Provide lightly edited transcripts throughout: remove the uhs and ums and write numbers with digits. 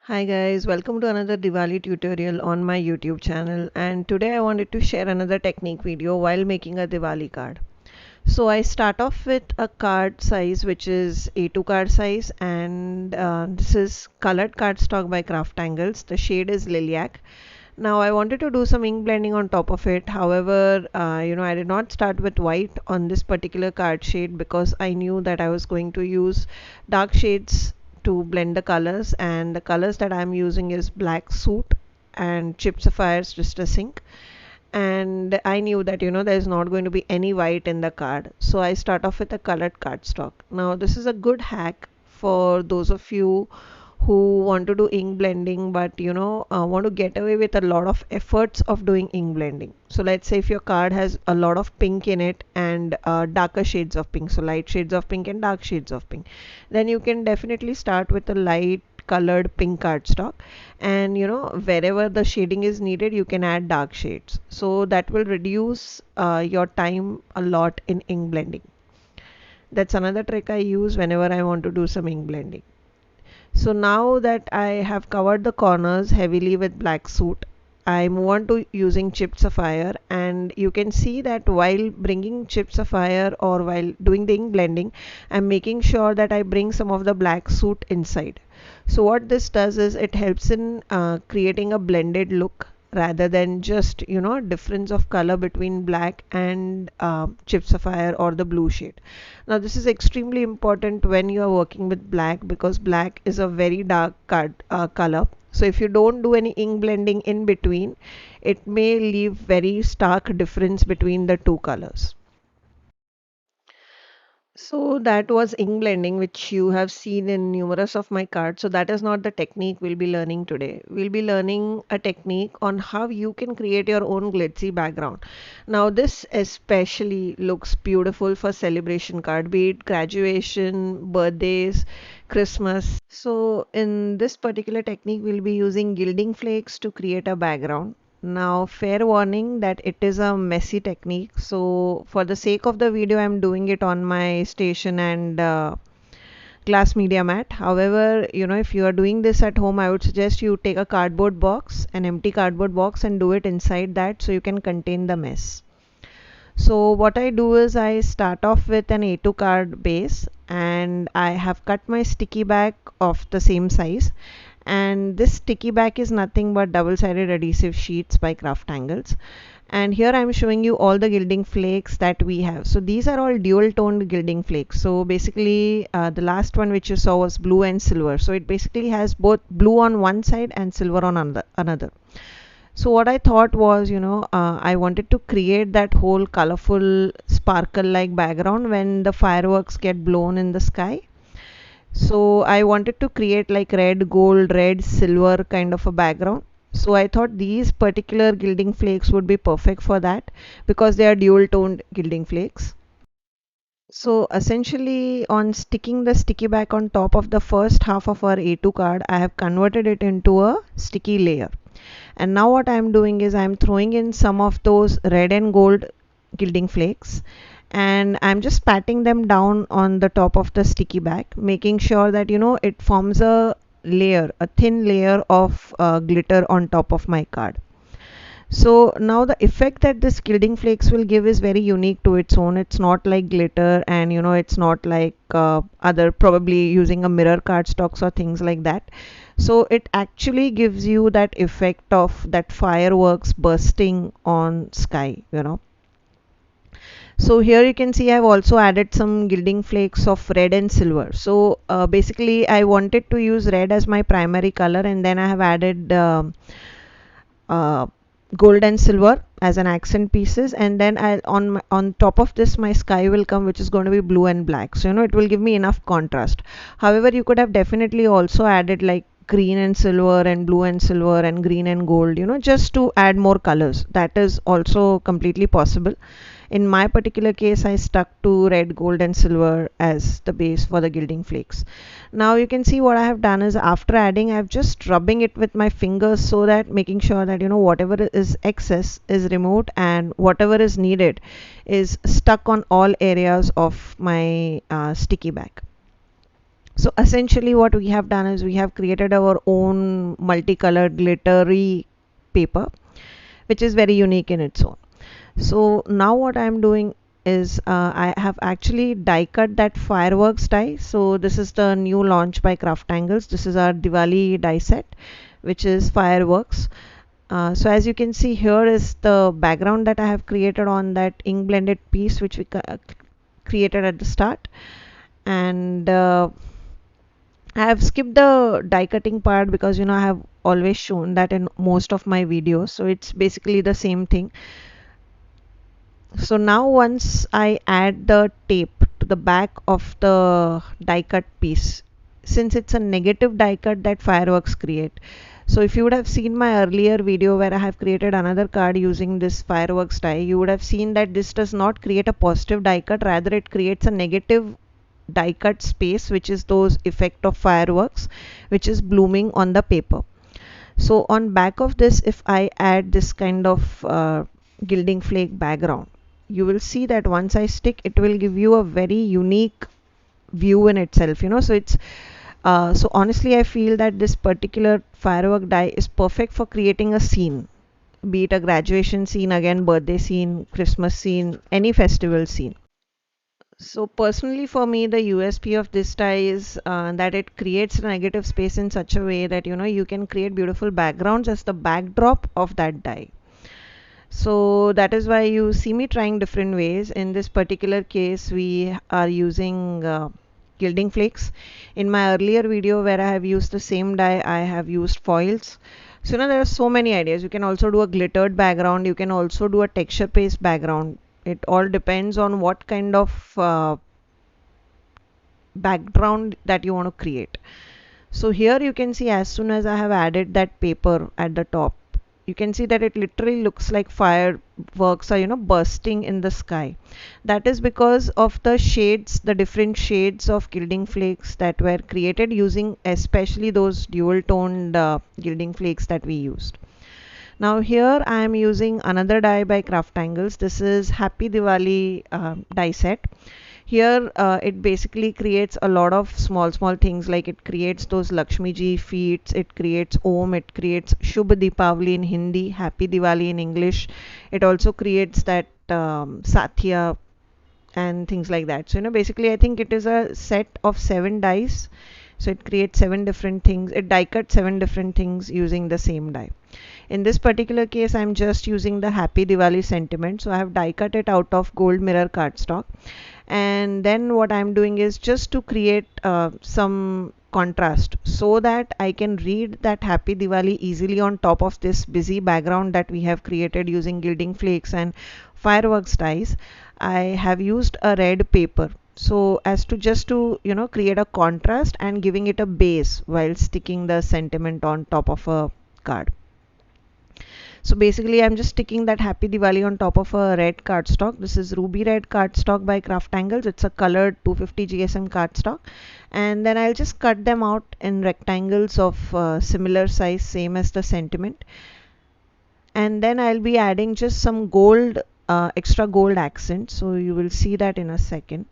Hi guys, welcome to another Diwali tutorial on my YouTube channel, and today I wanted to share another technique video while making a Diwali card. So I start off with a card size which is A2 card size, and this is colored cardstock by Craftangles. The shade is Lilac. Now I wanted to do some ink blending on top of it. However, I did not start with white on this particular card shade because I knew that I was going to use dark shades to blend the colors, and the colors that I'm using is Black Soot and Chip Sapphire's Distress Ink. And I knew that there's not going to be any white in the card, so I start off with a colored cardstock. Now this is a good hack for those of you who want to do ink blending but want to get away with a lot of efforts of doing ink blending. So let's say if your card has a lot of pink in it and darker shades of pink, so light shades of pink and dark shades of pink, then you can definitely start with a light colored pink cardstock, and wherever the shading is needed you can add dark shades, so that will reduce your time a lot in ink blending. That's another trick I use whenever I want to do some ink blending. So now that I have covered the corners heavily with Black Soot, I move on to using Chipped Sapphire, and you can see that while bringing Chipped Sapphire or while doing the ink blending, I'm making sure that I bring some of the Black Soot inside. So what this does is it helps in creating a blended look rather than just difference of color between black and Chipped Sapphire or the blue shade. Now this is extremely important when you are working with black, because black is a very dark color. So if you don't do any ink blending in between, it may leave very stark difference between the two colors. So that was ink blending, which you have seen in numerous of my cards. So that is not the technique we'll be learning today. We'll be learning a technique on how you can create your own glitzy background. Now this especially looks beautiful for celebration card, be it graduation, birthdays, Christmas. So in this particular technique, we'll be using gilding flakes to create a background. Now, fair warning that it is a messy technique. So, for the sake of the video, I'm doing it on my station and glass media mat. However, if you are doing this at home, I would suggest you take a cardboard box, an empty cardboard box, and do it inside that so you can contain the mess. So, what I do is I start off with an A2 card base, and I have cut my sticky back of the same size, and this sticky back is nothing but double-sided adhesive sheets by Craftangles. And here I'm showing you all the gilding flakes that we have. So these are all dual toned gilding flakes. So basically the last one which you saw was blue and silver, so it basically has both blue on one side and silver on another. So what I thought was, I wanted to create that whole colorful sparkle like background when the fireworks get blown in the sky. So I wanted to create like red, gold, red, silver kind of a background. So I thought these particular gilding flakes would be perfect for that because they are dual toned gilding flakes. So essentially on sticking the sticky back on top of the first half of our A2 card, I have converted it into a sticky layer. And now what I am doing is I am throwing in some of those red and gold gilding flakes, and I'm just patting them down on the top of the sticky back, making sure that it forms a layer, a thin layer of glitter on top of my card. So now the effect that this gilding flakes will give is very unique to its own. It's not like glitter, and it's not like other probably using a mirror cardstocks or things like that. So it actually gives you that effect of that fireworks bursting on sky. So here you can see I've also added some gilding flakes of red and silver. So basically I wanted to use red as my primary color, and then I have added uh, gold and silver as an accent pieces, and then on top of this my sky will come, which is going to be blue and black, so it will give me enough contrast. However, you could have definitely also added like green and silver and blue and silver and green and gold, just to add more colors. That is also completely possible. In my particular case, I stuck to red, gold, and silver as the base for the gilding flakes. Now you can see what I have done is after adding, I've just rubbing it with my fingers, so that making sure that whatever is excess is removed and whatever is needed is stuck on all areas of my sticky back. So essentially what we have done is we have created our own multicolored glittery paper, which is very unique in its own. So now what I'm doing is I have actually die cut that fireworks die. So this is the new launch by Craftangles. This is our Diwali die set, which is fireworks. So as you can see, here is the background that I have created on that ink blended piece which we created at the start. And I have skipped the die cutting part because I have always shown that in most of my videos. So it's basically the same thing. So now once I add the tape to the back of the die cut piece, since it's a negative die cut that fireworks create. So if you would have seen my earlier video where I have created another card using this fireworks die, you would have seen that this does not create a positive die cut, rather it creates a negative die cut space, which is those effect of fireworks which is blooming on the paper. So on back of this, if I add this kind of gilding flake background, you will see that once I stick, it will give you a very unique view in itself. So it's so honestly I feel that this particular firework die is perfect for creating a scene, be it a graduation scene, again birthday scene, Christmas scene, any festival scene. So personally for me, the USP of this die is that it creates a negative space in such a way that you can create beautiful backgrounds as the backdrop of that die. So that is why you see me trying different ways. In this particular case, we are using gilding flakes. In my earlier video where I have used the same die, I have used foils. So there are so many ideas. You can also do a glittered background. You can also do a texture paste background. It all depends on what kind of background that you want to create. So here you can see as soon as I have added that paper at the top, you can see that it literally looks like fireworks are bursting in the sky. That is because of the shades, the different shades of gilding flakes that were created using especially those dual toned gilding flakes that we used. Now here I am using another die by Craftangles. This is Happy Diwali die set. Here it basically creates a lot of small things, like it creates those Lakshmi ji feet, it creates Om, it creates Shubh Deepavali in Hindi, Happy Diwali in English. It also creates that Satya and things like that. So basically I think it is a set of 7 dies. So it creates 7 different things. It die cut 7 different things using the same die. In this particular case, I'm just using the Happy Diwali sentiment. So I have die cut it out of gold mirror cardstock. And then what I'm doing is just to create some contrast so that I can read that Happy Diwali easily on top of this busy background that we have created using gilding flakes and fireworks dies. I have used a red paper, so as to just to create a contrast and giving it a base while sticking the sentiment on top of a card. So basically I'm just sticking that Happy Diwali on top of a red cardstock. This is Ruby Red cardstock by Craftangles. It's a colored 250 GSM cardstock. And then I'll just cut them out in rectangles of similar size, same as the sentiment. And then I'll be adding just some gold, extra gold accents. So you will see that in a second.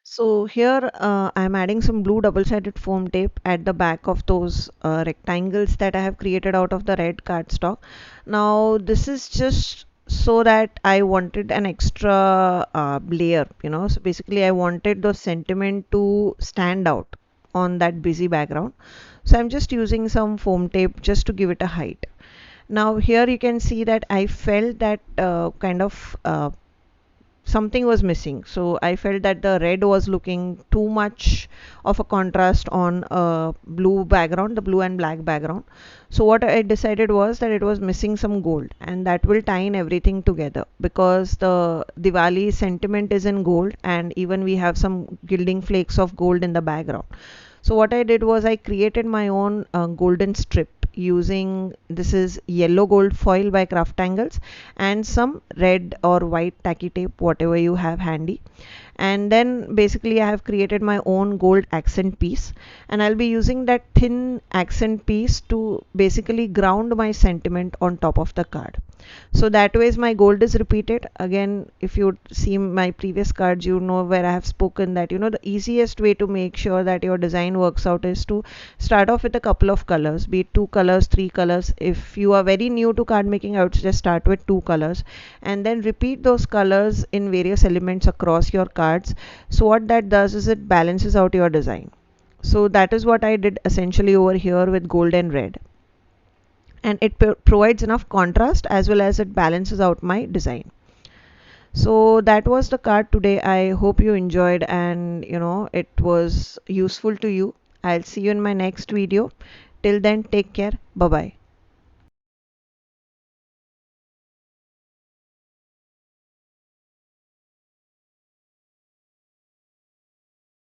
So here I'm adding some blue double-sided foam tape at the back of those rectangles that I have created out of the red cardstock. Now this is just so that I wanted an extra layer, So basically I wanted the sentiment to stand out on that busy background. So I'm just using some foam tape just to give it a height. Now here you can see that I felt that kind of something was missing. So I felt that the red was looking too much of a contrast on a blue background, the blue and black background. So what I decided was that it was missing some gold, and that will tie in everything together because the Diwali sentiment is in gold, and even we have some gilding flakes of gold in the background. So what I did was I created my own golden strip using, this is yellow gold foil by Craftangles, and some red or white tacky tape, whatever you have handy. And then basically I have created my own gold accent piece, and I'll be using that thin accent piece to basically ground my sentiment on top of the card. So that way my gold is repeated again. If you see my previous cards, you know where I have spoken that the easiest way to make sure that your design works out is to start off with a couple of colors, be it 2 colors, 3 colors. If you are very new to card making, I would just start with 2 colors and then repeat those colors in various elements across your cards. So what that does is it balances out your design. So that is what I did essentially over here with gold and red, and it provides enough contrast as well as it balances out my design. So that was the card today. I hope you enjoyed and it was useful to you. I'll see you in my next video. Till then, take care. Bye bye.